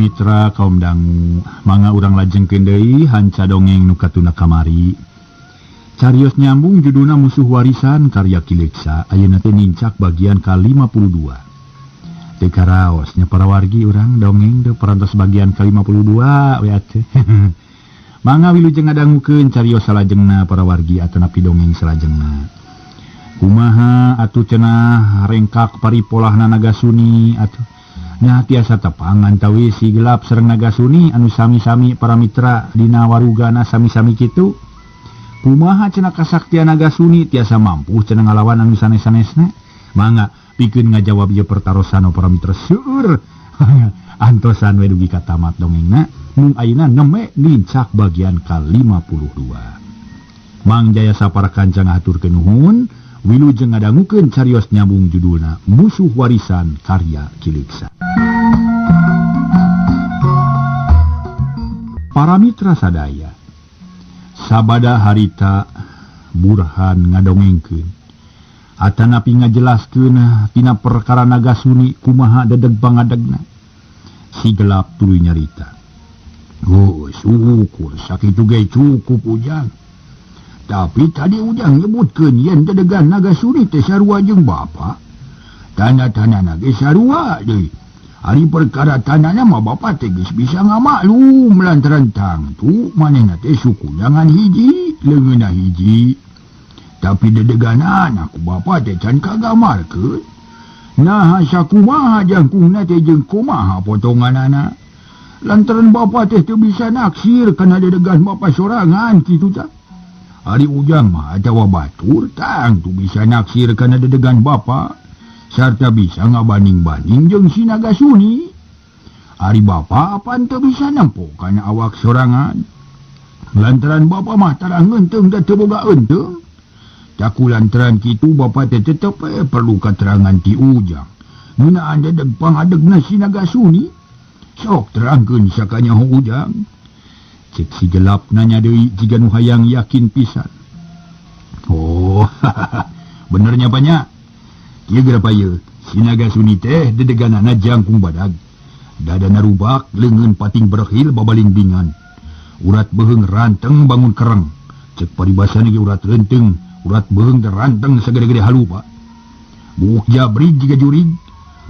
Mitra kaum dangu manga urang lajeng kendai hanca dongeng nukatuna kamari. Carios nyambung judulna Musuh Warisan karya Kileksa ayeuna teh nincak bagian ke-52. Teu karaosnya para wargi urang dongeng teh parantos bagian ke-52 we atuh. Mangga wilujeng ngadangukeun carios salajengna para wargi atanapi dongeng salajengna. Kumaha atuh cenah rengkak paripolahna Nagasuni atuh. Nya tiasa tepangan tawi si gelap sareng Nagasuni anu sami-sami para mitra dina warugana sami-sami kitu. Kumaha cenah kasaktian Nagasuni tiasa mampu cenah ngalawan anu sanes-sanesna. Mangga pikeun ngajawab ieu pertarosan para mitra seueur. Antosan we dugi katamat dongengna. Mung ayeuna neme nincak bagian ke-52. Mang Jaya sapara kancang ngaturkeun nuhun. Wilujeng ngadangukeun carios nyambung judulna Musuh Warisan karya Kileksa. Para mitra sadaya, sabada harita Burhan ngadongengkeun atanapi ngajelaskeun tina perkara Nagasuni kumaha dedeg pangadegna. Si gelap tuluy nyarita. Syukur sakitu ge cukup ujang. Tapi tadi ujang nyebutkeun yen dedegan Nagasuni teh sarua jeung bapa. Tanda-tandana ge sarua deui. Ari perkara tandana mah bapa teh geus bisa ngamaklum lantaran tangtu manehna teh suku jangan hiji, leungeunna hiji. Tapi dedeganan aku bapa teh can kagamarkeun. Nah sakumaha jangkungna teh jeung kumaha potonganana. Lantaran bapa teh teu bisa naksir kana dedegan bapa sorangan kitu tah. Ari ujang mah atawa batur tangtu bisa naksir kana dedegan bapa sarta bisa ngabanding-banding jeung si Nagasuni. Ari bapa apan teu bisa nempo kana awak sorangan. Lantaran bapa mah tarang ngeunteung da teu boga enteung. Caku lantaran kitu bapa teh tetep perlu katerangan ti ujang. Ngeunaan dedeg pangadegna si Nagasuni. Sok terangkeun sakanyaho ujang. Cek si gelap nanya deui jiga nu hayang yakin pisan. Oh, benernya banyak. Ieu gerapa ieu? Si Nagasuni teh dedeganana jangkung badag. Dadana rubak, leungeun pating berhil babalingbingan. Urat beheung ranteng bangun kereng. Cek paribasana ge urat reunteung, urat beheung teh ranteng sagede-gede halupa. Buuk jabrig jiga jurig,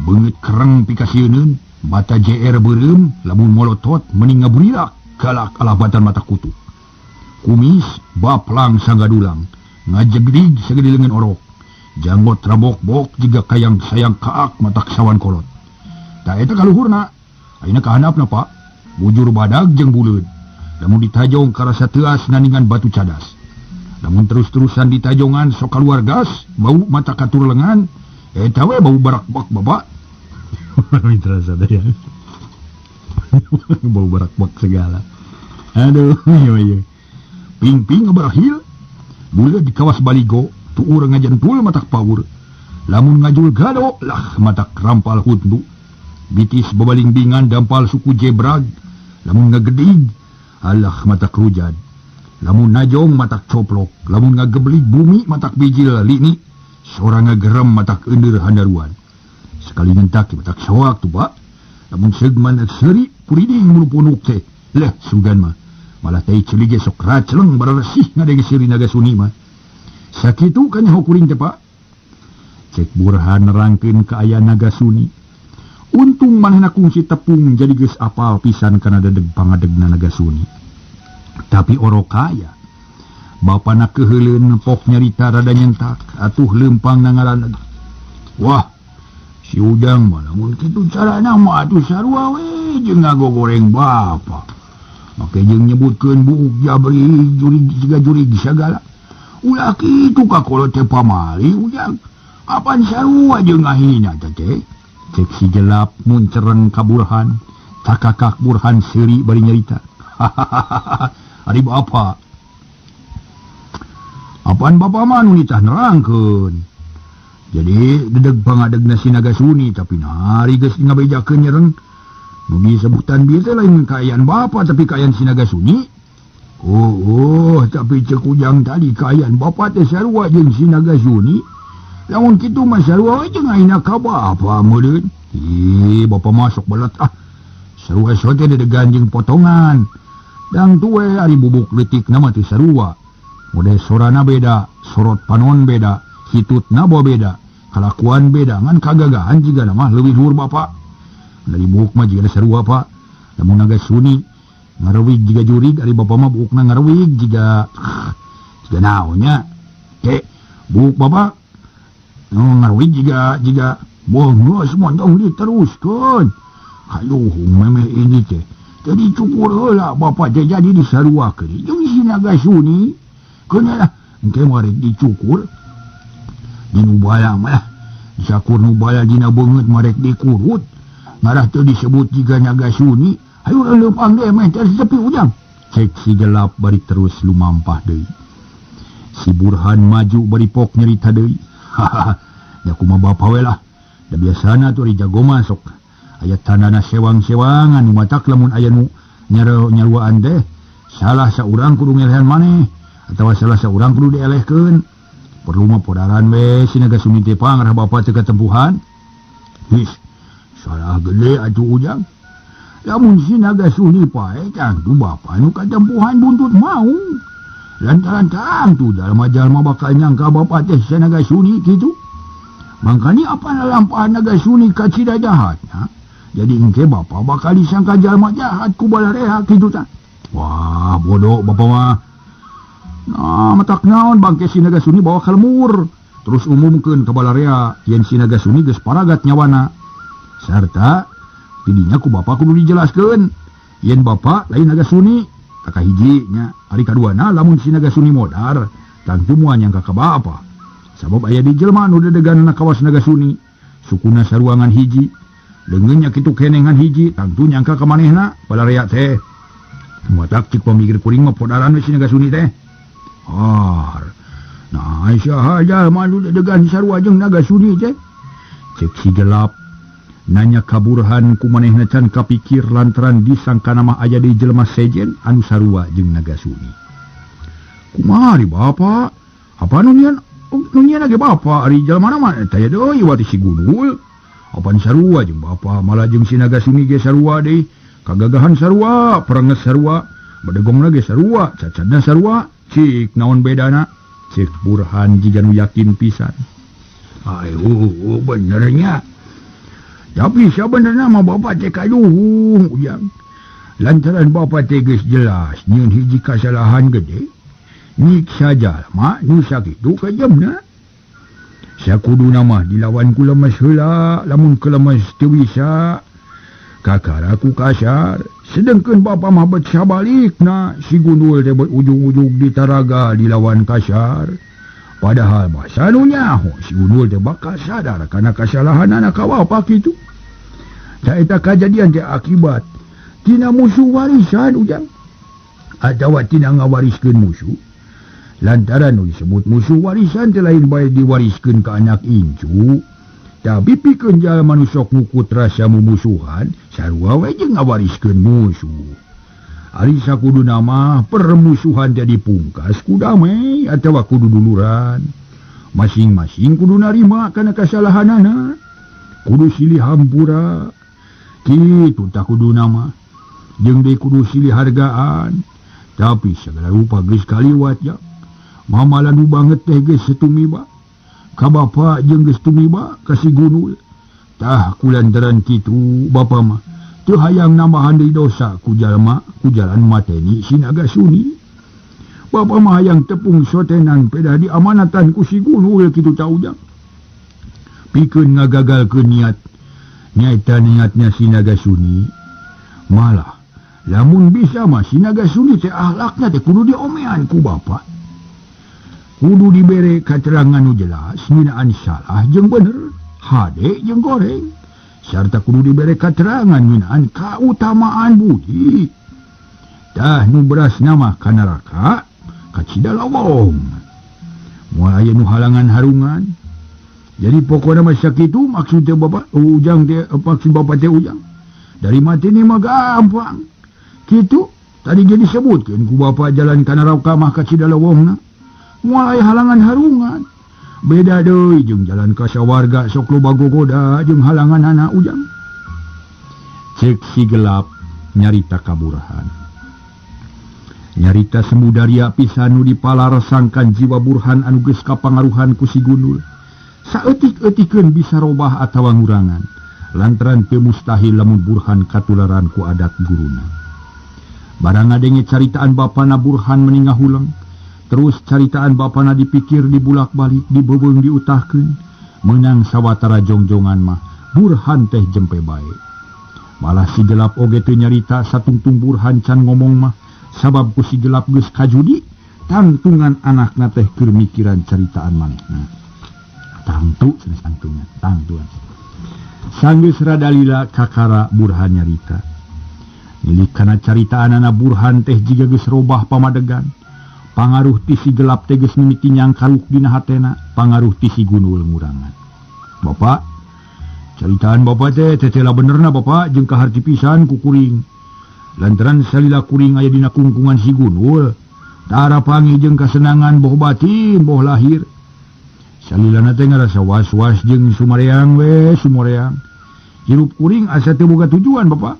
beungeut kereng pikasieun, mata JR beureum, lamun molotot mending ngaburilak. Galak alabatan mata kutu. Kumis baplang sanggadulang, ngajegrig sagede leungeun orok. Janggot rabok-bok jiga kayang sayang kaak matak sawan kolot. Da eta kaluhurna, ayeuna kahandapna Pak, bujur badag jeung buleud. Lamun ditajong karasa teuas naningan batu cadas. Lamun terus-terusan ditajongan sok kaluar gas, bau mata katur lengan, eta we bau barak-bak Bapak. Mitra sadaya. Bau barak-bak segala. Aduh, iya. Ping-ping ngeberahil. Buleud di kawas baligo, tuur ngajentul matak pawur. Lamun ngajul gado, lah matak rampal hundu. Bitis babalingbingan dampal suku jebrag. Lamun ngagedig, alah matak rujad. Lamun najong matak coplok. Lamun ngagebelig bumi matak bijil lini. Sorang ngagerem matak ender handaruan. Sekali ngentak matak sawak tu Pak. Lamun segman seri puriding mulu punuk teh. Leh sugan mah. Malah teh celige sok raceleng bararesih ngadenge siri Nagasuni mah. Sakitu kan hokuring teh Pak. Cek Burhan nerangkeun ka aya Nagasuni. Untung manehna kungsi tepung jadi geus apal pisan kana dedeg pangadegna Nagasuni. Tapi orok kaya. Bapana keheuleun pok nyarita rada nyentak atuh leumpang nangaran. Wah, si ujang mah lamun kitu carana mah atuh sarua we jeung ngagogoreng bapa. Make jeung nyebutkeun buuk jabri jurig jiga jurig sagala. Ulah kitu kakolot teh pamali ujang. Apan sarua jeung ngahina teh. Cek si gelap muncereng ka Burhan. Cakakak Burhan seuri bari nyarita. Ari bapa. Apaan bapa mah nu nitah nerangkeun. Jadi dedeg pangadegna si Nagasuni tapi nari geus ngabejakeun nyereng. Nu disebutan bieu teh lain kaayaan bapa tapi kaayaan si Nagasuni. Oh, tapi cek ujang tadi kaayaan bapa teh sarua jeung si Nagasuni. Lamun kitu mah sarua we jeung ayeuna ka bapa meureun. Bapa masuk balat sarua sote dedegan jeung potongan. Dang tuwe ari bubuk letik nama ti sarua. Mode sorana beda, sorot panon beda, hitut nabo beda, kalakuan beda, ngan kagagahan jiga nama leuwih luhur bapa. Dari bubuk mah jiga sarua pak. Lamun naga suni ngarawig jiga jurig ari bapa mah bubukna ngarawig jiga naonnya. Bubuk bapa ngarawig jiga bohong semua dong diteruskan. Aduh, memeh ini teh. Jadi cukur heula bapa teh jadi di sarua keuri. Jeung si naga suni keuna lah engke mari dicukur. Di nubala mah disakur nubala dina beungeut marek dikurut. Ngarah teu disebut jiga naga suni. Hayu leumpang deh meh teh sepi ujang. Cek si gelap bari terus lumampah deui. Si Burhan maju bari pok nyerita deui. Hahaha. Ya kumaha bapa we lah. Da biasana tuh jago masuk. Aya tandana sewang-sewangan matak lamun aya nu nyaruaan teh salah saurang kudu ngelehan maneh atawa salah saurang kudu dielehkeun. Perlu mah podaran we si naga suni teh pangrah bapa teu katempuhan. His salah gede atuh ujang. Lamun si naga suni pae cantu bapa nu katempuhan buntut mau. Lantaran cantu jalma-jalma bakal nyangka bapa teh si naga suni kitu. Makanya apa lampahan naga suni ka cida jahatnya. Jadi engke bapa bakal disangka jalma jahat ku balareha kitu tah. Wah, bodoh bapa mah. Nah, matak naon bangke si naga suni bawa kalmur. Terus umumkeun ka balareha yen si naga suni geus paragat nyawana. Sarta tidinya ku bapa kudu dijelaskeun yen bapa lain naga suni. Taka hiji nya, ari kaduana lamun si naga suni modar, tangtu moal nyangka ka bapa. Sabab aya di jelema nu dedeganna kawas naga suni. Sukuna saruangan hiji. Leungeunnya kitu kenengan hiji, tangtu nyangka ka manehna balareha teh. Matak cik pamikir kuring mah podaran we si naga suni teh. Nah, saha jalma nu dedegan sarua jeung naga suni teh. Cek si gelap nanya ka Burhan ku manehna can kapikir lantaran disangkana mah aya di jelema sejen anu sarua jeung naga suni. Kumaha ari bapa? Apa nu nyeun ge bapa ari jelema mah taya deui wati si Gundul. Apan sarua jeung bapa malah jeung si naga suni ge sarua deui. Kagagahan sarua, perenges sarua, badegongna ge sarua, cacadna sarua. Cik naon bedana? Cek Burhan jiga nu yakin pisan. Ayo benernya. Tapi sabenerna mah bapa teh kaduhung ujang. Lantaran bapa teh geus jelas nyieun hiji kasalahan gede. Nyiksa jalma nu sakitu ka jamna. Sakuduna mah dilawan ku lemes heula, lamun kelemes teu bisa kakara ku kasar. Sedengkeun bapa mah bet sabalikna, si Gundul teh bet ujung-ujung ditaraga dilawan kasar. Padahal masa nu nyaho si Gundul teh bakal sadar kana kasalahanna ka bapa kitu. Da eta kajadian teh akibat tina musuh warisan ujang. Atawa tina ngawariskeun musuh. Lantaran nu disebut musuh warisan teh lain bae diwariskeun ka anak incu. Tapi pikeun jalma nu sok ngukut rasa mumusuhan, sarua we jeung ngawariskeun musuh. Ari sakuduna mah permusuhan teh dipungkas ku damai atawa kudu duluran. Masing-masing kudu narima kana kasalahanana. Kudu silih hampura. Kitu tak kuduna mah. Jeung deui kudu silih hargaan. Tapi segala rupa geus kaliwat ya. Mamalan banget teh geus setumiba. Ka bapa jeung geus tumiba ka si Gundul. Tah kulantaran kitu bapa mah teu hayang nambahan deui dosa ku jalma ku jalan mateni si naga suni. Bapa mah hayang tepung sotenan peda diamanatan ku si Gundul kitu ca ujang. Pikeun ngagagalkeun niatnya si naga suni. Malah lamun bisa mah si naga suni teh akhlakna teh kudu diomean ku bapa. Kudu dibere katerangan nu jelas nginaan salah jeung bener, hade jeung goreng. Sarta kudu dibere katerangan nginaan kautamaan budi. Tah nu berasna mah ka neraka, ka cidalawong. Moal aya nu halangan harungan. Jadi pokokna mah sakitu maksud teh bapa ujang teh maksud bapa teh ujang. Dari mati ni mah gampang. Kitu tadi jadi sebutkeun ku bapa jalan ka neraka mah ka cidalawongna. Mulai halangan harungan. Beda deui jeung jalan ka sawarga sok loba gogoda jeung halangan anak ujang. Cek si gelap nyarita kaburhan. Nyarita semudaria pisanu dipalarasangkan jiwa Burhan anu geus kapangaruhan ku si Gunul. Saeutik-eutikeun bisa robah atawa ngurangan. Lantaran teu mustahil lamun Burhan katularan ku adat guruna. Barang ngadenge caritaan bapana Burhan meningah hulang. Terus caritaan bapana dipikir dibulak-balik, dibebeung diutahkeun. Menang sawatara jongjongan mah Burhan teh jempe bae. Malah si gelap oge teu nyarita satungtung Burhan can ngomong mah sabab ku si gelap geus kajudi tangtungan anakna teh keur mikiran caritaan manehna. Tangtu cenah tangtungan, tangtuan. Sanggeus radalila kakara Burhan nyarita. Milik kana caritaanana Burhan teh jiga geus robah pamadegan. Pangaruh ti si gelap teh geus mimiti nyangkaluk dina hatena, pangaruh ti si Gunul ngurangan. Bapak, caritaan bapak teh tetela benerna bapak jeung kaharti pisan ku kuring. Lantaran salila kuring aya dina kungkungan si Gunul, tara pangi jeung kasenangan boh batin boh lahir. Salilana teh ngarasa was-was jeung sumareang we sumareang. Hirup kuring asa teu boga tujuan bapak.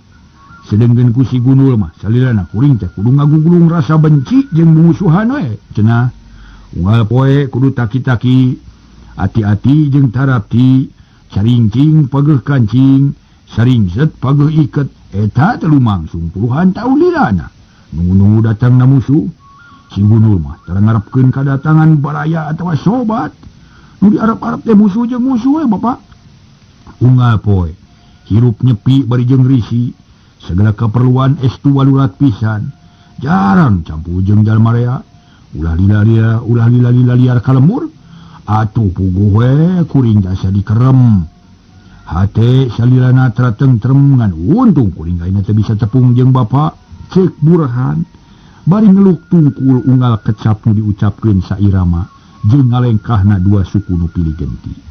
Sedengkeun ku si Gunul mah salilana kuring teh kudu ngagugulung rasa benci jeung mumusuhan we cenah. Unggal poe kudu taki-taki, ati-ati jeung tarapti, caringcing pageuh kancing, saringset pageuh iket. Eta telu mangsung puluhan taun lilana. Nunggu-nunggu datang na musuh. Si Gunul mah tara ngarepkeun kadatangan baraya atawa sobat. Nu diarep-arep teh musuh jeung musuh we bapak. Unggal poe hirup nyepi bari jeung risi. Segala keperluan estu walurat pisan. Jarang campur jeung jalma rea. Ulah lila liar kalemur. Atuh puguh we kuring jasa dikerem. Hate salilana trateng-trem ngan untung kuring ayeuna teu bisa tepung jeung bapak. Cek Burhan. Bari ngeluk tungkul unggal kecap nu diucapkeun sairama jeung ngalengkahna dua suku nu pilih genti.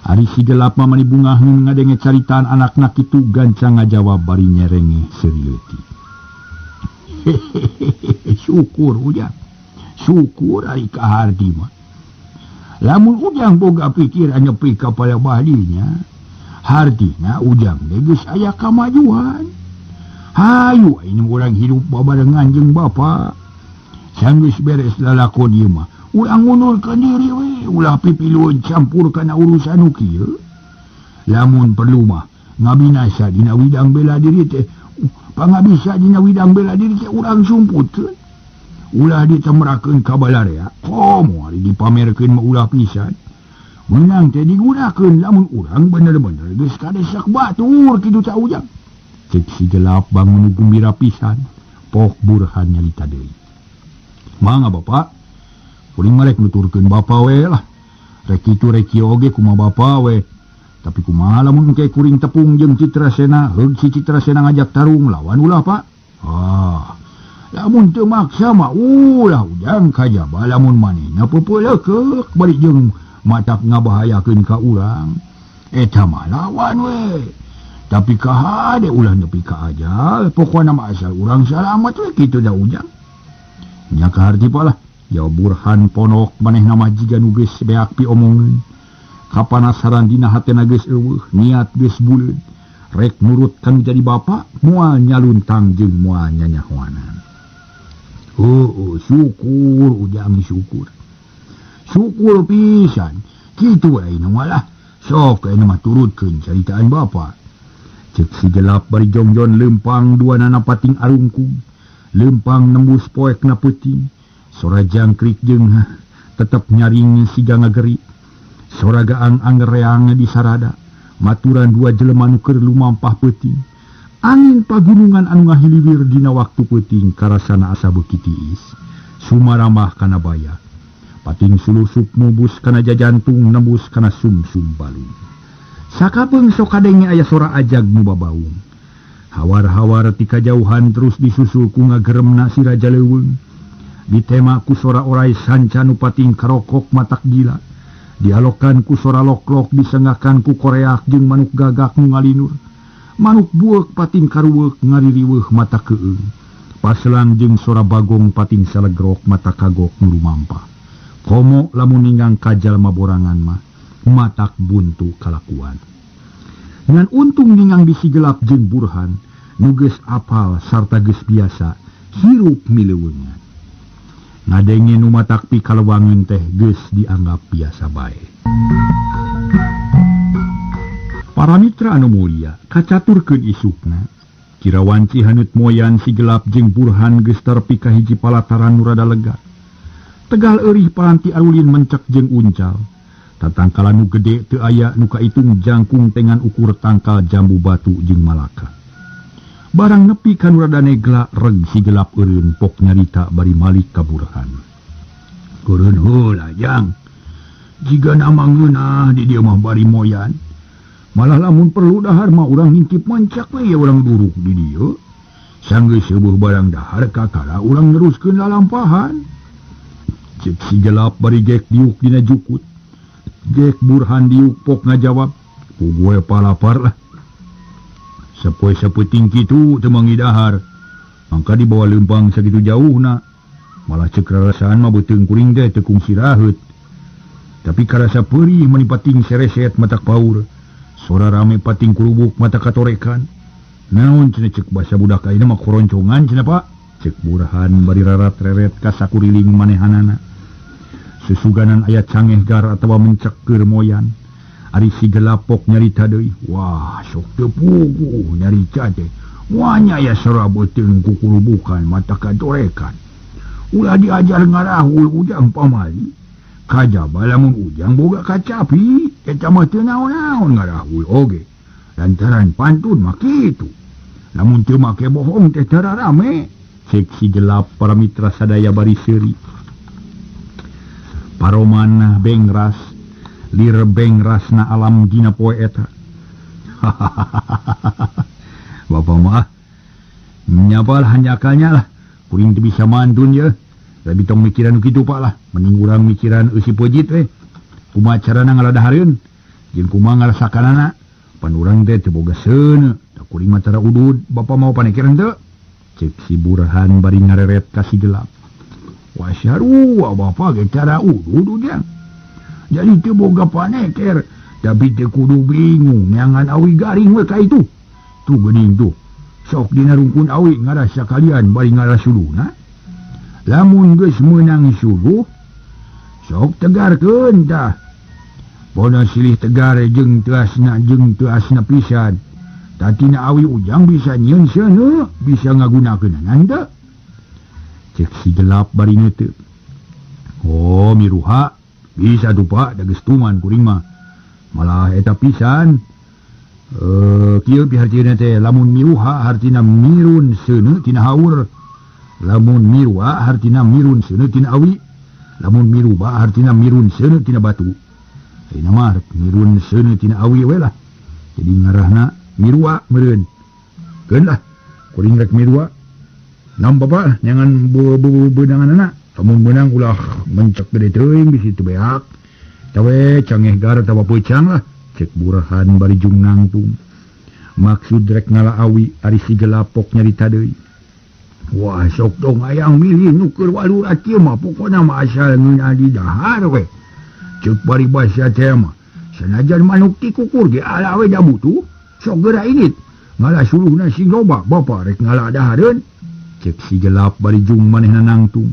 Ari si gelap mah mani bungahun ngadenge caritaan anakna kitu gancang ngajawab bari nyerenge serieuti. Syukur ujang. Syukur ari kahardi mah. Lamun ujang boga pikiran nyepi ka palebahdinya, hardina ujang geus aya kamajuan. Hayu ini urang hidup babarengan jeung bapa. Sanggeus beres lalakon ieu mah, urang ngundurkeun diri we, ulah pipilueun campur kana urusan nu kieu. Lamun perlu mah ngabinasa dina widang bela diri teh, pangabisa dina widang bela diri teh urang sumputkeun. Ulah ditemrakeun ka balarea, komo ari dipamerkeun mah ulah pisan. Menang teh digunakeun lamun urang bener-bener geus kadesak batur kitu ta ujang. Cek si gelap bangun gembira pisan, poh Burhan nyalita deui. Mangga bapak, kuring malek nuturkeun bapa we lah. Rek kitu rek kieu oge kumaha bapa we. Tapi kumaha lamun engke kuring tepung jeung Citrasena, heug si Citrasena ngajak tarung lawan ulah pak. Lamun teu maksa mah ulah ujang kajaba lamun manehna peupeuleukek bari jeung matak ngabahayakeun ka urang. Eta mah lawan we. Tapi kahade ulah nepi ka ajal, pokona mah asal urang salamat we kitu da ujang. Nya kaharti palah, ya Burhan ponok manehna mah jiga nu geus beak pi omongeun. Kapanasaran dina hatena geus eueuh, niat geus buleud. Rek nurut kan jadi bapa, moal nyaluntang jeung moal nyanyahoanan. Syukur ujang syukur. Syukur pisan. Kitu ayeuna malah. Sok ayeuna mah turutkeun caritaan bapa. Cek si gelap bari jongjon lempang duanana pating arungkung. Lempang nembus poekna peuting. Sora jangkrik jeung tetep nyaring siga ngageri. Sora gaang anggereang di sarada. Maturan dua jelema nu keur lumampah peuting. Angin pagunungan anu ngahiliwir dina waktu peuting karasana asa beuki tiis. Sumaramah kana baya. Pating sulusup nubus kana jajantung nembus kana sumsum balung. Sakapeung sok kadenge aya sora ajag nu babaung. Hawar-hawar ti kajauhan terus disusul ku ngageremna si Raja Leuweung. Ditema ku sora orai sanca nu pating karokok matak gila. Dialokan ku sora loklok disengakan ku koreak jeung manuk gagak nu ngalinur. Manuk buek pating karuweuk ngaririweuh mata keung. Paselang jeung sora bagong pating salegrok mata kagok nu lumampah. Komo lamun ninggang kajal maborangan mah matak buntu kalakuan. Ngan untung ningang bisi gelap jeung Burhan, nuges apal sarta geus biasa hirup mileuweungan. Ngadenge nu matakpi kalewangeun teh geus dianggap biasa bae. Para mitra anu mulia, kacaturkeun isukna, Kirawanci Hanut Moyan si gelap jeung Burhan geus terpi ka hiji palataran nu rada lega. Tegal eurih palanti alulin mencek jeung uncal. Tatangkala nu gede teu aya nu kaitung jangkung tengan ukur tangkal jambu batu jeung malaka. Barang nepi ka nu rada negla reg si gelap eureun pok nyarita bari malik ka Burhan. Kureun heula jang. Jiga nama ngeunah di dieu mah bari moyan. Malah lamun perlu dahar mah urang ngintip mancak we urang duruk di dieu. Sanggeus seueuh barang dahar kakara urang neruskeun lalampahan. Cek si gelap bari gek diuk dina jukut. Gek Burhan diuk pok ngajawab, "Pugue palapar lah." Sapoe-saputing kitu teu mangi dahar. Mangka dibawa leumpang sakitu jauhna. Malah cek rarasaan mah beuteung kuring teh teu kungsi raheut. Tapi karasa peurih mani pating sereset matak paur. Sora rame pating kurubuk mata katorekan. Naon cenah cek basa budak ayeuna mah koroncongan cenah Pak. Cek Burhan bari rarat-reret ka sakuriling manehanana. Susuganan ayat cangeh gar atawa mencek keur moyan. Ari si gelapok nyarita deui. Wah, sok teu puguh nyarita teh. Moanya aya sora beuteung ku kurubukan mata katorekan. Ulah diajar ngarahul ujang pamali. Kajaba lamun ujang boga kacapi, eta mah teu naon-naon ngarahul oge. Lantaran pantun mah kitu. Lamun teu make bohong teh teu rame. Cek si gelap para mitra sadaya bari seuri. Paroman bengras, lir bengrasna alam dina poe eta. Bapak mah nyapal hanyakalnya lah. Kuring teu bisa mantun ye. Tapi tong mikiran kitu Pak lah. Mending urang mikiran eusi peujit we. Kumaha carana ngaladahareun? Jeung kumaha ngarasakanana? Pan urang teh teu boga seuneu. Da kuring mah cara udud, Bapa mau panekiran teu? Cek si Burhan bari ngareret ka si gelap. Wah sarua Bapa ge cara udud ujang. Jadi teu boga paneker, tapi teu kudu bingung neangan awi garing we ka itu. Tu geuning tu. Sok dina rungkun awi ngarasa kalian bari ngarasuluna. Lamun geus meunang suluh, sok tegarkeun tah. Pona silih tegar jeung teu asna pisan. Tatina awi ujang bisa nyieun seuneu, bisa ngagunakeunana teu. Cek si gelap bari neuteuk. Oh, miruha, bisa tuh Pak, da geus tuman kuring mah. Malah eta pisan. Kieu pihartieuna teh lamun miruha hartina mirun seuneu tina haur. Lamun mirwa hartina mirun seuneu tina awi. Lamun miruba hartina mirun seuneu tina batu. Ayeuna mah mirun seuneu tina awi we lah. Jadi ngarahna mirwa meureun. Keun lah, kuring rek mirwa. Naon Bapak nyangan beunanganna. Lamun meunang ulah mencek gede teuing bisi teu beak. Tawe cangeh gar atawa peucang lah. Cek Burhan bari jung nangtung. Maksud rek ngala awi ari si gelapok nyarita deui. Wah, sok dong ayang milih nuker walur atiu mah pokona mah asal ngeunah di dahar we. Cek bari basa teh mah. Sanajan manuk ti kukur ge ala we da butuh, sok geura ingit. Ngala suluhna si loba Bapa rek ngala dahareun. Cek si gelap bari jung manehna nangtung.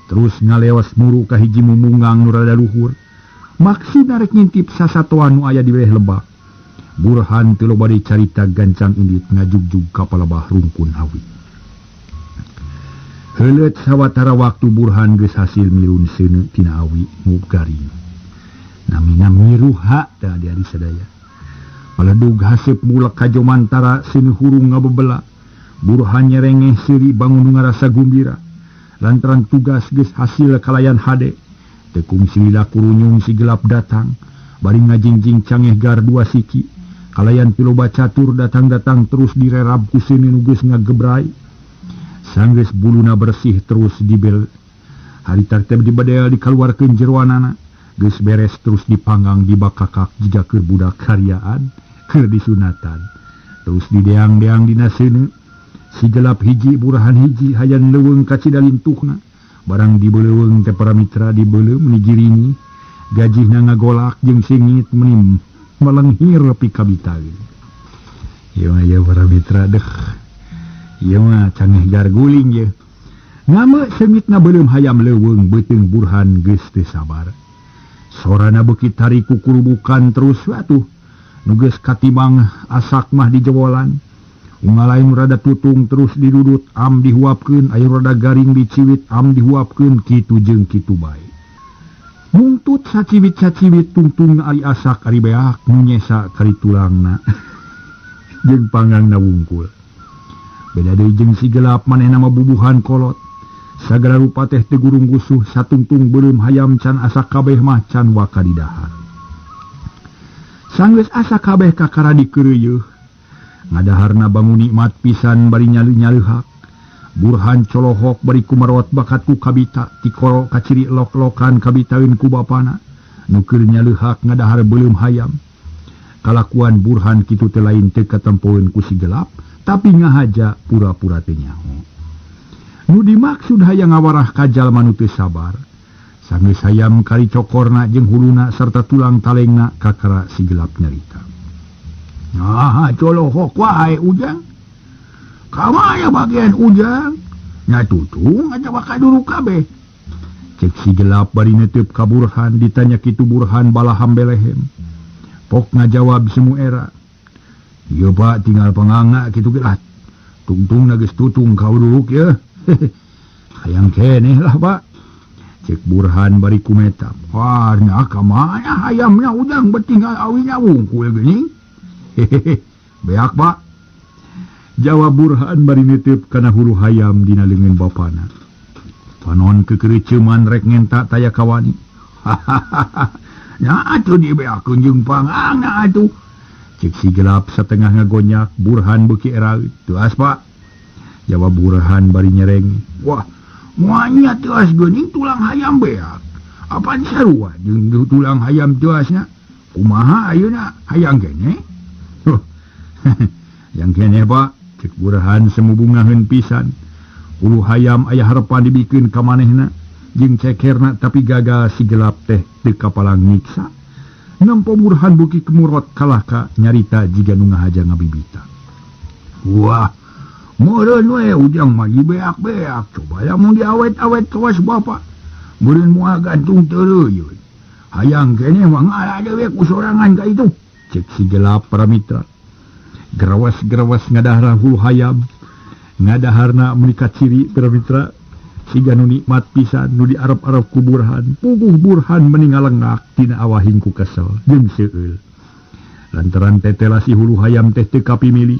Terus ngalewas muru ka hiji mumungang nu rada luhur. Maksudna rek ngintip sasatoan nu aya di wileh lebak. Burhan teu loba deui carita gancang indit ngajugjug ka palebah rungkun hawi. Heuleut sawatara waktu Burhan geus hasil mirun seuneu tina awi nu garing. Namina miruha teh adi-adi sadaya. Paledug haseup mulek ka jomantara seuneu hurung ngabebela. Burhan nyerengeh seuri bangun ngarasa gumbira. Lantaran tugas geus hasil kalayan hade. Tekung silila kurunyung si gelap datang. Bari ngajingjing cangeh gar dua siki. Kalayan piloba catur datang-datang terus direrab ku seuneu nu geus ngagebrai. Sanggeus buluna bersih terus dibel. Haritar teh dibadea dikaluarkeun jeroanana. Geus beres terus dipanggang dibakakak jiga keur budak karyaan keur disunatan. Terus dideang-deang dina seuneu. Si gelap hiji Burhan hiji hayan leuweung ka cidalintuhna. Barang dibeleuweung teh para mitra dibeuleu meuni giringi. Gajihna ngagolak jeung singit meuni melenghir pi ka bitageun. Ieu aya para mitra deh Ieu mah canggih garguling ye. Ngame sengitna belum hayam leuweung beuteung Burhan geus teu sabar. Sorana beuki tari kukurubukan terus atuh. Nu geus katibang asak mah dijewolan. Ungalain rada tutung terus didudut am dihuapkeun, aya rada garing diciwit am dihuapkeun, kitu jeung kitu bae. Mungtut saciwit-saciwit tungtung ari asak ari beak nu nyesa kari tulangna. Jeung pangangna wungkul. Beda deui jeung si gelap manehna mah bubuhan kolot. Sagala rupa teh teu gurung gusuh, satungtung belum hayam can asak kabeh mah can waka di dahar. Sanggeus asak kabeh kakara dikeureueuh. Ngadaharna bangun nikmat pisan bari nyalu-nyaluhak. Burhan colohok bari kumarot bakat ku kabita tikoro kaciri lok-lokan kabitaeun ku bapana. Nu keur nyaluhak ngadahar belum hayam. Kalakuan Burhan kitu teh lain teu katempoeun ku si gelap, tapi ngahaja pura-pura teu nyaho. Nu dimaksud hayang ngawarah kajal manu teu sabar. Sanggeus hayam kari cokorna jeung huluna sarta tulang talengna kakara si gelap nyarita. Nah, colohok wae ujang. Kamaya bagian ujang. Nyatutung aja waka dulu kabeh. Cek si gelap bari netep ka Burhan, ditanya kitu Burhan balaham belehem. Pok ngajawab semu era. Ieu Pak tinggal panganga kitu gelat. Tungtung na geus tutung ka uruk ya. Hayang keneh lah Pak. Cek Burhan bari kumetam. Wah, nya kamana hayamna ujang betinggal awinya wungkul geuning. Hehehe, beak Pak. Jawab Burhan bari netep kana hulu hayam dina leungeun bapana. Panon kekereuceuman rek ngenta taya kawani. Hahaha. Nya atuh dibeakeun jeung pangangna atuh. Cek si gelap satengah ngagonyak, Burhan beuki eraeut. Tuas Pak. Jawab Burhan bari nyereng. Wah, moanya tuas geuning tulang hayam beak. Apaan sarua jeung tulang hayam tuasna? Kumaha ayeuna hayang keneh? Yang keneh Pak, cek Burhan semu bungaheun pisan. Ulu hayam aya harepan dibikeun ka manehna jeung cekerna, tapi gagal si gelap teh teu kapalang nyiksa. Nampo Burhan beuki kemurot kalahka nyarita jiga nu ngahaja ngabibita. Wah, meureun we ujang mah beak-beak, coba lamun diawet-awet kawas Bapak. Meureun moal gantung teureuyeuh. Hayang keneh mah ngala dewe ku sorangan ka itu, cek si gelap para mitra. Gerawas-gerawas ngadahar hulu hayam. Ngadaharna menikat ciri para mitra. Siga nu nikmat pisan nu diarep-arep ku Burhan. Puguh Burhan meningalengak tina awahing ku kesel jeung seueul. Lantaran tetelasi hulu hayam teh teu kapimili.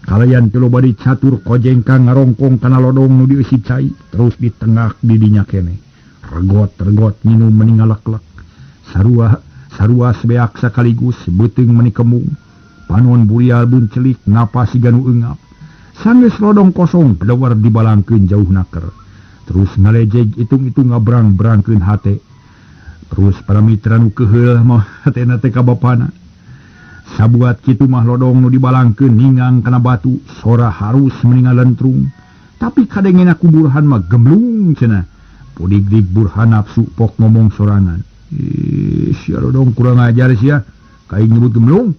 Kalayan teu loba dicatur kojengkang ngarongkong kana lodong nu dieusi cai terus ditengak di dinya keneh. Regot-regot nginum meningalek-lek. Sarua sebeak sakaligus beuteung meni kemung. Panon burial buncelik napa siga nu eungap. Sanggeus lodong kosong pedawar dibalangkeun jauh naker. Terus ngalejeg itung-itung ngabrang-brangkeun hate. Terus para mitra nu keheul mah hatena teh ka bapana. Sabuat kitu mah lodong nu dibalangkeun ningang kana batu, sora harus meningal lentrung. Tapi kadengena ku Burhan mah gemblung cenah. Podig-dig Burhan nafsu pok ngomong sorangan. Sia lodong kurang ajar sia. Kaing nyebut gemblung.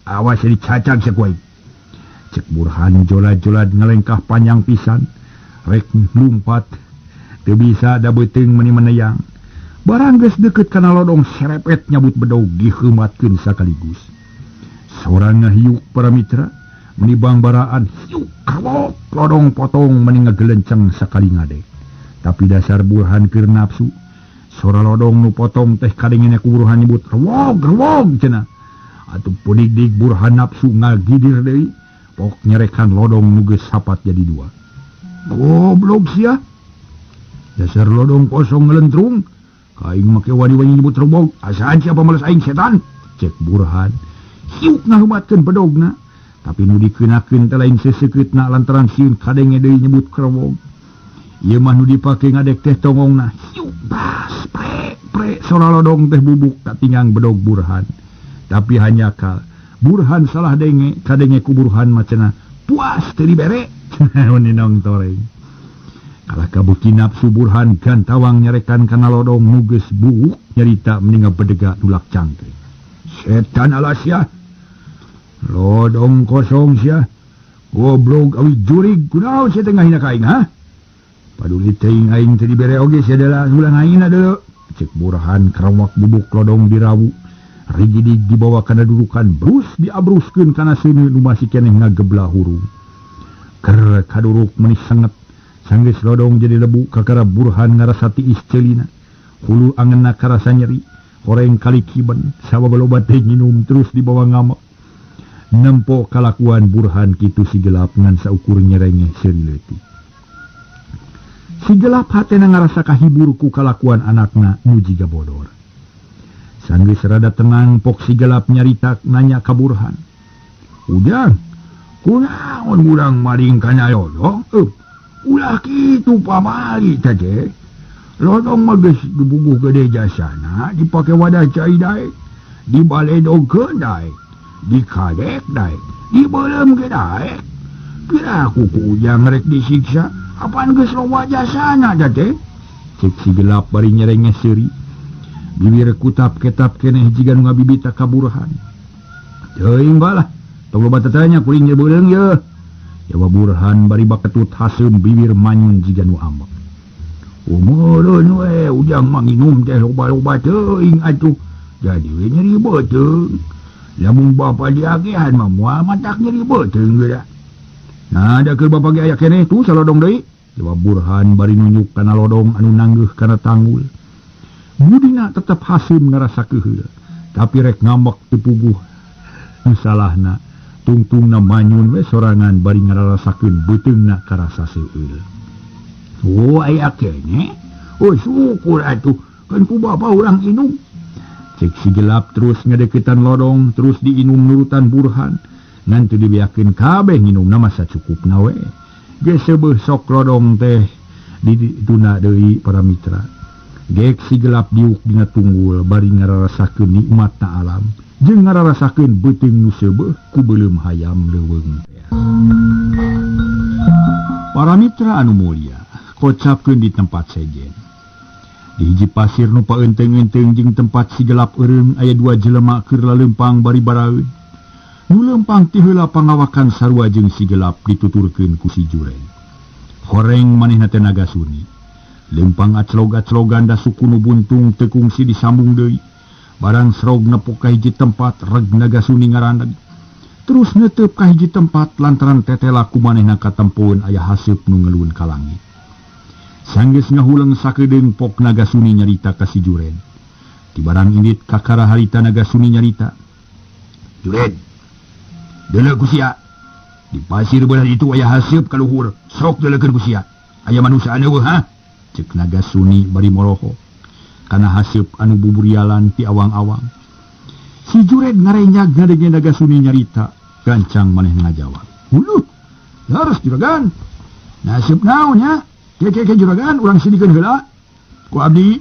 Awas dicacag sakuai. Cek Burhan jolad-jolad ngelengkah panjang pisan. Rek lumpat. Teu bisa da beuteung meuni meneyang. Barang geus deukeut kana lodong serepet nyabut bedog diheumatkeun sakaligus. Sorang ngahiuk para mitra. Menibang baraan hiuk kawok lodong potong meuni ngagelenceng sakali ngade. Tapi dasar Burhan keur nafsu. Sora lodong nu potong teh kadengena ku Burhan nyebut rewog cenah. Atuh podig-dig Burhan nafsu ngagidir deui. Pok nyerekan lodong nu geus sapat jadi dua. Goblok sia. Dasar lodong kosong ngelentrung. Kaing make wani-wani nyebut rewog. Asaan siapa males aing setan? Cek Burhan. Hiuk ngaheumatkeun bedogna. Tapi nu dikeunakeun teh lain seseukeutna lantaran sieun kadenge deui nyebut krewog. Ieu mah nu dipake ngadek teh tongongna. Hiuk bas prek sora lodong teh bubuk katinggang bedog Burhan. Tapi hanya kal Burhan salah denge kadenge ku Burhan macana puas teu dibere. Ninong toreng. Kalah kabuki nafsu Burhan gantawang nyarekan kana lodong nu geus buuk nyarita meninga bedega nulak cangkring. Setan alas ya. Lodong kosong sia. Goblok awi jurig kunaon saya tengah hina kaing ha? Paduli teuing aing teu dibere oge sia adalah ulang aing deuleu. Cek Burhan karawak bubuk lodong dirawu. Rigidig dibawa kana dudukan brus diabruskeun kana seuneu nu masih keneh ngageblah hurung. Ker kaduruk menis sanget. Sanggeus lodong jadi lebu kakara Burhan ngarasa tiis ceulina. Hulu angeunna karasa nyeri. Horeng kali kiben sabab loba teh nginum terus dibawa ngamak. Nempo kalakuan Burhan kitu si gelap ngan saukur nyerengeh seun leutik. Si gelap hatena ngarasa kahibur ku kalakuan anakna nu jiga bodor. Sanggeus rada tenang pok si gelap nyarita nanya ka Burhan. Ujang, kunaon urang maring kana lodong? Ulah kitu pamali teh. Lodong mah geus dibubuh gede jasana, dipake wadah cai daek, dibaledogkeun daek, dikadek daek, dibeuleum ke daek. Kira aku ku Ujang rek disiksa, apaan geus loba jasana teh? Cek si gelap bari nyerengeh seuri. Bibir kutap ketap keneh jiga nu ngabibita ka Burhan. Teuing balah, tong loba tatanya kuring ye beuleung ye. Jawab Burhan bari baketut haseum bibir manyun jiga nu ambek. Umurun we Ujang manginum teh loba-loba teuing atuh. Jadi we nyeri beuteung. Lamun bapa diagehan mah moal matak nyeri beuteung geura. Nah, da keur bapa ge aya keneh tuh salodong deui. Jawab Burhan bari nunjuk kana lodong anu nanggeuh kana tanggul. Budina tetep haseum ngarasa keuheul, tapi rek ngambek teu puguh. Nu salahna tungtungna manyun we sorangan bari ngararasakeun beuteungna karasa seueul. Oh, aya keneh. Oh, syukur atuh. Kan ku bapa urang inum. Cek si gelap terus ngadeukeutan lodong, terus diinum nurutan Burhan. Ngan teu dibiakeun kabeh nginumna masa cukupna we. Geus seubeuh sok lodong teh dituna deui para mitra. Gek si gelap diuk dina tunggul bari ngararasakeun nikmatna alam. Jeung ngararasakeun beuteung nu seubeuh ku beuleum hayam leuweung. Para mitra anu mulia, kocapkeun di tempat sejen. Di hiji pasir nu paeunteng-eunteng jeung tempat si gelap eureum aya dua jelema keur laleumpang bari baraeun. Nu leumpang ti heula pangawakan sarua jeung si gelap dituturkeun ku si Juren. Horeng manehna teh Nagasuni. Leumpang aclog-aclogan da suku nu buntung teu kungsi disambung deui. Barang srog nepuk ka hiji tempat reg Nagasuni ngarandag. Terus neuteup ka hiji tempat lantaran tetela ku manehna katempoeun aya haseup nu ngeluun ka langit. Sanggeus ngahuleung sakedeung pok Nagasuni nyarita ka si Juren. Ti barang indit kakara harita Nagasuni nyarita. Juren, deuleu ku sia. Di pasir belah itu aya haseup ka luhur, sok deuleukeun ku sia. Aya manusia anu ha? Cek Nagasuni bari moroho. Kana haseup anu buburialan ti awang-awang. Si Juren ngarenyag ngadenge Nagasuni nyarita, gancang maneh ngajawab. Huluh, harus juragan. Nasib naon nya? Keke juragan urang sidikeun heula. Ku abdi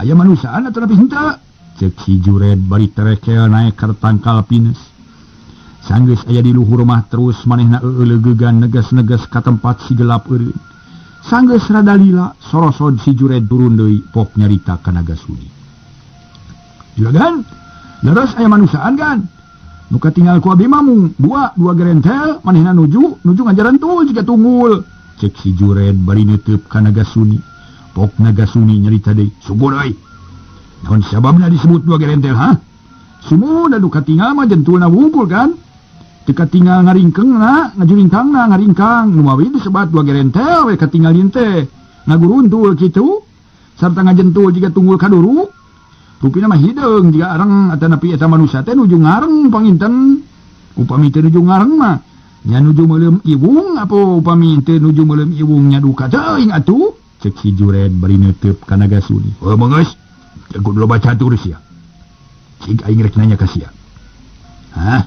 aya manusaan atuh nepi henteu. Cek si Juren bari terekel naek ka tangkal pines. Sanggeus aya di luhur mah terus manehna euleugegan negas-negas ka tempat si gelap eureun. Sanggeus rada lila sorosod si Juren turun deui pok nyarita ka Nagasuni. Juragan, leres aya manusaan kan? Nu katinggal ku abdi mah mung dua gerentel, manehna nuju ngajaran tuh jika tunggul. Cek si Juren bari neuteup ka Nagasuni. Pok Nagasuni nyarita deui, "Subur euy. Naon sababna disebut dua gerentel ha? Sumuna nu katinggal mah jentulna wungkul kan? Teu katinggal ngaringkeungna, ngajulintangna ngaringkang, nu mawi disebat dua gerentel we katinggalin teh. Ngaguruntul kitu sarta ngajentul jiga tunggul kaduru. Rupina mah hideung jiga areng atanapi eta manusia teh nuju ngareng panginten. Upami teu nuju ngareng mah nya nuju meuleum iwung apa upami teu nuju meuleum iwung nya duka teuing atuh. Cek si Juren bari neuteup ka Nagasuni. Oh manggeus, aku dulu baca catur sia. Cik aing rek nanya ka sia. Hah?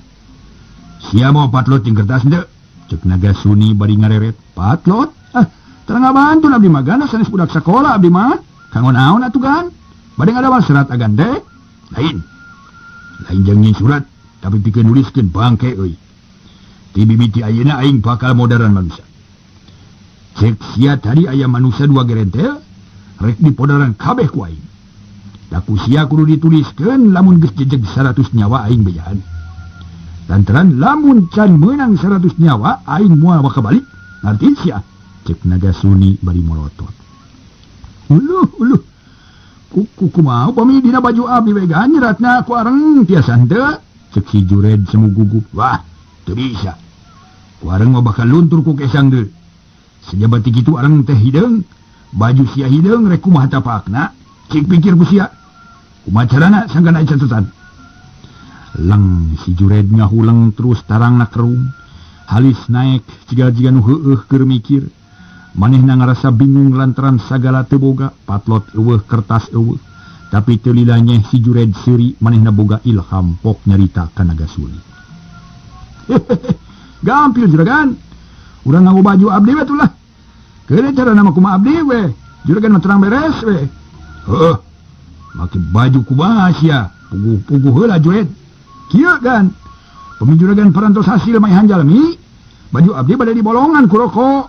Sia mau patlot jeung kertas henteu? Cek Nagasuni bari ngareret. Patlot? Terang ngabantu abdi mah gana sanes budak sakola abdi mah. Kanggo naon atuh kan? Bade ngadawal surat agan teh? Lain jeung nyin surat, tapi pikeun nuliskeun bangke euy. Ti bibiti ayeuna aing bakal modern manusia. Cek sia tadi aya manusia dua gerentel, rek dipodaran kabeh ku aing. Da ku sia kudu dituliskeun lamun geus jejeg 100 nyawa aing bejaan. Lantaran lamun can menang 100 nyawa, aing moal baka balik. Ngerti sia? Cek Nagasuni bari molotot. Uluh. Kumaha upami dina baju abdi wega nyeratna ku areng tiasa henteu? Cek si Jured semu gugup. Wah, teu bisa. Ku areng mah bakal luntur ku kesang deul. Sejabat kitu areng teh hideung, baju sia hideung rek kumaha tapakna? Cek pikir ku sia. Kumaha carana sangkan aya catetan. Leng si Jured ngahulang terus tarangna kerum. Halis naik jiga nu heueuh keur mikir. Manehna ngarasa bingung lantaran sagala teu boga, patlot eueuh kertas eueuh. Tapi teu lila nyeh si Jured seuri manehna boga ilham pok nyarita ka Nagasuni. Gampil juragan. Urang nganggo baju abdi we tulah. Keure cara nama kumaha abdi we. Juragan mah terang beres we. Heuh. Make baju kumaha sia? Puguh heula Jured. Kieu kan. Pemijuragan parantos hasil mah hanjalmi. Baju abdi bade dibolongan ku rokok.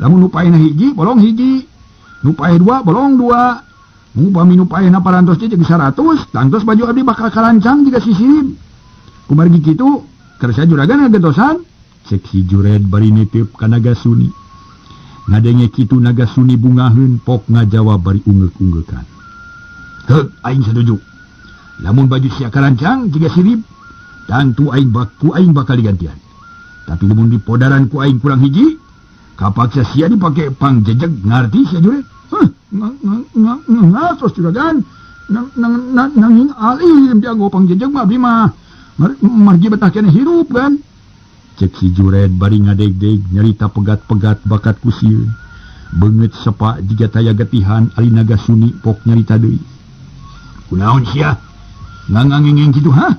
Lamun nu paehna hiji, bolong hiji. Nu paeh dua, bolong dua. Upami nu paehna parantos teh jeung 100, tangtos baju abdi bakal kalancang jiga sisirim. Kumargi kitu, kersa juragan ngagentosan. Cek si Jured bari nitip ka Nagasuni. Ngadenge kitu Nagasuni bungaheun pok ngajawab bari ungeuk-ungeukan. Heug, aing setuju. Lamun baju sia kalancang jiga sirip, tentu aing bakal digantian. Tapi lamun di podaran ku aing kurang hiji, kapaksa sia dipake pangjejeg, ngarti sia Jured? Ngasos juragan. Nanging alim dianggo pangjejeg mah abdi mah margi betah keneh hirup kan. Cek si Jured bari ngadeg-deg nyarita pegat-pegat bakat ku sieun. Beungeut sepa jiga taya getihan ali Nagasuni pok nyarita deui. Kunaon sia? Ngangangengeng kitu ha?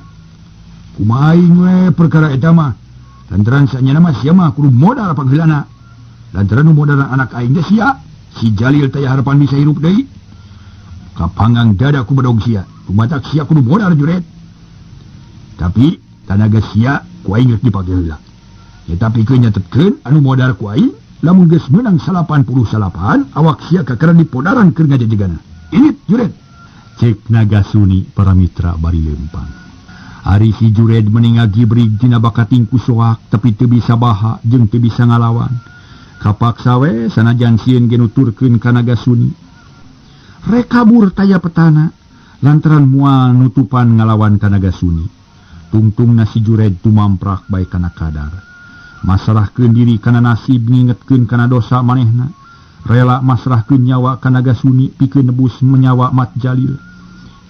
Kumaha aing we perkara eta mah? Lantaran sanyana mah sia mah kudu modal pangheulana. Lantaran nu modal anak aing teh sia, si Jalil teh harapan bisa hirup deui. Kapanggang dada ku bedog sia, kumatak sia kudu modal Jured. Tapi tanaga sia ku aing geus dipake heula. Ya tapi keun nyatetkeun anu modal ku aing lamun geus meunang 88 awak sia kakara di podaran keur ngajejegana. Init Jured. Cek Nagasuni para mitra bari lempang. Ari si Jured meninga gibrig dina bakating ku soak tapi teu bisa baha jeung teu bisa ngalawan. Kapaksa we sanajan sieun ge nuturkeun ka Nagasuni. Rek kabur taya petana lantaran moal nutupan ngalawan ka Nagasuni. Tungtungna si Jured tumamprak bae kana kadar. Masrahkeun diri kana nasib ngingetkeun kana dosa manehna. Rela masrahkeun nyawa ka Nagasuni pikeun nebus menyawa Mat Jalil.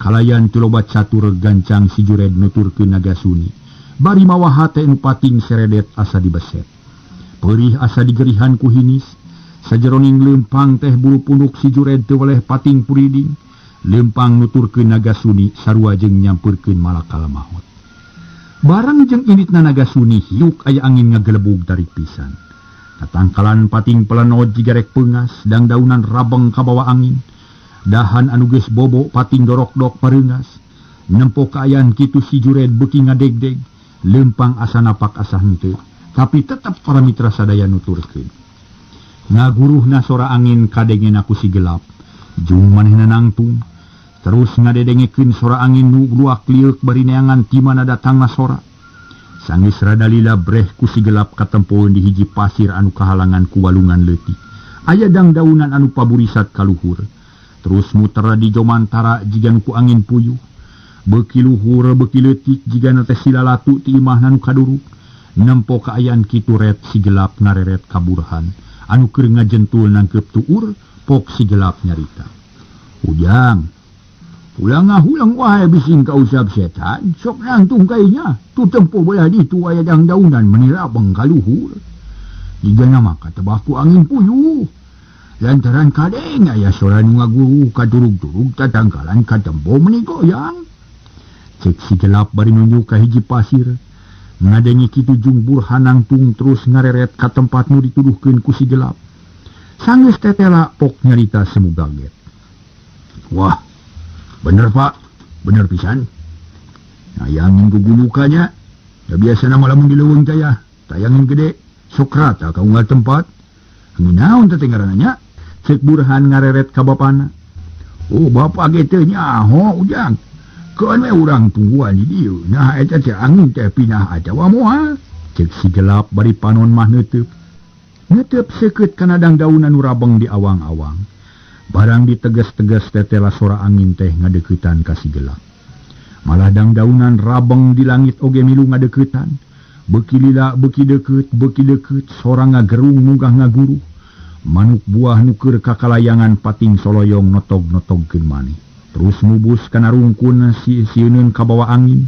Kalayan teu loba catur gancang si Jured nuturkeun Nagasuni. Bari mawa hate nu pating seredet asa dibeset. Perih asa digerihan ku hinis. Sajeroning lempang teh bulu punduk si Jured teu weleh pating puriding. Lempang nuturkeun Nagasuni sarua jeung nyampeurkeun malakal maut. Barang jeung initna Nagasuni hiuk aya angin ngagelebug tarik pisan. Katangkalan pating pelenod jiga rek peungas dang daunan rabeng ka bawa angin. Dahan anu geus bobo pating dorok-dok pareungas. Nempo kaayaan kitu si Jured beuki ngadeg-deg. Lempang asa napak asa henteu. Tapi tetap para mitra sadaya nuturkeun. Ngaguruhna sora angin kadengena ku si gelap. Jung manehna nangtung. Terus ngadedengekeun sora angin nu luak liuk bari neangan ti mana datangna sora. Sanggeus rada lila breh ku si gelap katempoeun di hiji pasir anu kahalangan ku walungan leutik. Aya dang daunan anu paburisat kaluhur. Terus muter di jomantara jigan ku angin puyuh. Beuki luhur beuki leutik jigana teh silalatu ti imahna nu kaduruk. Nempo kaayaan kitu ret si gelap ngareret kaburhan. Anu keur ngajentul nangkep tuur pok si gelap nyarita. Ujang, pulang ngahulang wae bising ka usap setan. Sok nangtung kainya. Tu tempo belah ditu aya dang daunan menirabeng kaluhur. Jigana maka tebah ku angin puyuh. Lantaran kadeng aya sora nu ngaguru kadurug-durug tatangkalan katempo meni goyang. Cek si gelap bari nunjuk ka hiji pasir. Ngadengi kitu jung burhan nangtung terus ngareret ka tempat nu dituduhkeun ku si gelap. Sanggeus tetela pok nyarita semu gaget. Wah, bener pak, bener pisan. Nayangin ku gulukanya. Ya biasa nama lamun di leuweung taya. Tayangin gede, Sokrata ka unggal tempat. Nginaon teh ngaranna? Cek Burhan ngareret ka bapana. Oh bapak ge teh nyaho Ujang. Kan urang tungguan di dieu. Nah eta teh angin teh pindah ajawa moal. Cek si gelap bari panon mah neuteub. Neuteub seukeut kana dang-daunan nu rabeng di awang-awang. Barang diteges-teges tetela sora angin teh ngadeuketan ka si gelap. Malah dang-daunan rabeng di langit oge milu ngadeuketan. Beuki lila, beuki deukeut, sora ngagerung munggah ngaguruh. Manuk buah nuker kakalayangan pating soloyong notog-notogkeun maneh. Terus mubus kana rungkun sieuneun ka bawa angin.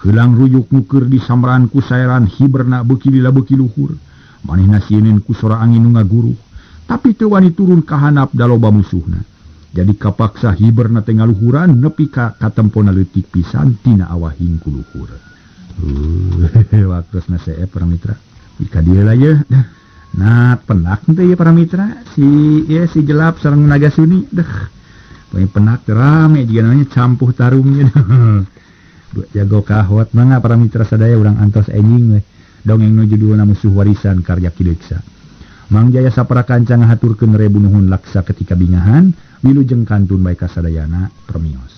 Heulang ruyuk nuker disamran ku saeran hiberna beuki lila beuki luhur. Manehna sieuneun ku sora angin nu ngaguruh. Tapi teu wani turun ka handap da loba musuhna. Jadi kapaksa hiberna teh ngaluhuran nepi ka katempona leutik pisan tina awahing ku luhur. Waktosna sae para mitra. Ika dieu lah ye. Nah, penak teh ya para mitra. Si gelap sareng naga suni. Poe penak rame jiga namanya campuh tarungnya. Jago kahot mangga para mitra sadaya urang antos enjing we. Dongeng nu judulna Musuh Warisan karya Ki Deksa. Mang Jaya sapara kanca ngahaturkeun rebu nuhun laksa ketika bingahan, wilujeng kantun bae kasadayana permios.